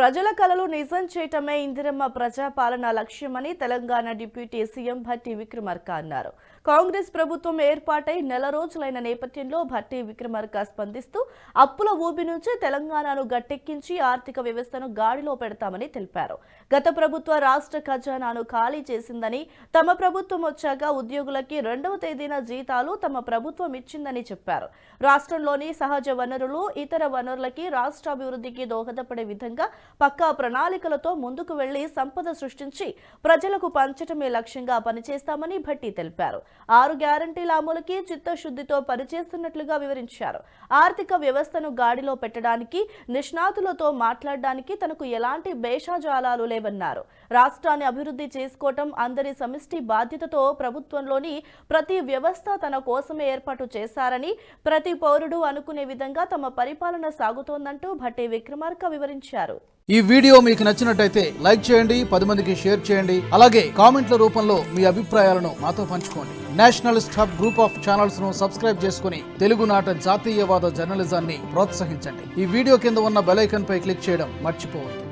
ప్రజల కలలు నిజం చేయటమే ఇందిరమ్మ ప్రజాపాలన లక్ష్యమని తెలంగాణ డిప్యూటీ సీఎం భట్టి విక్రమార్క అన్నారు. కాంగ్రెస్ ప్రభుత్వం ఏర్పాటై నెల రోజులైన నేపథ్యంలో భట్టి విక్రమార్క స్పందిస్తూ అప్పుల ఊబి నుంచి తెలంగాణను గట్టెక్కించి ఆర్థిక వ్యవస్థను గాడిలో పెడతామని తెలిపారు. గత ప్రభుత్వ రాష్ట్ర ఖజానాను ఖాళీ చేసిందని, తమ ప్రభుత్వం వచ్చాక ఉద్యోగులకి 2వ తేదీన జీతాలు తమ ప్రభుత్వం ఇచ్చిందని చెప్పారు. రాష్ట్రంలోని సహజ వనరులు, ఇతర వనరులకి రాష్ట్రాభివృద్ధికి దోహదపడే విధంగా పక్కా ప్రణాళికలతో ముందుకు వెళ్లి సంపద సృష్టించి ప్రజలకు పంచటమే లక్ష్యంగా పనిచేస్తామని భట్టి తెలిపారు. 6 గ్యారంటీల అమలుకి చిత్తశుద్ధితో పనిచేస్తున్నట్లుగా వివరించారు. ఆర్థిక వ్యవస్థను గాడిలో పెట్టడానికి, నిష్ణాతులతో మాట్లాడడానికి తనకు ఎలాంటి భేషజాలాలు లేవన్నారు. రాష్ట్రాన్ని అభివృద్ధి చేసుకోవటం అందరి సమిష్టి బాధ్యతతో ప్రభుత్వంలోని ప్రతి వ్యవస్థ తన కోసమే ఏర్పాటు చేశారని, ప్రతి పౌరుడు అనుకునే విధంగా తమ పరిపాలన సాగుతోందంటూ భట్టి విక్రమార్క వివరించారు. ఈ వీడియో మీకు నచ్చినట్టయితే లైక్ చేయండి, 10 మందికి షేర్ చేయండి. అలాగే కామెంట్ల రూపంలో మీ అభిప్రాయాలను మాతో పంచుకోండి. Nationalist hub group of channels ను సబ్స్క్రైబ్ చేసుకుని తెలుగునాట జాతీయవాద జర్నలిజాన్ని ప్రోత్సహించండి. ఈ వీడియో కింద ఉన్న బెల్ ఐకాన్ పై క్లిక్ చేయడం మర్చిపోవద్దు.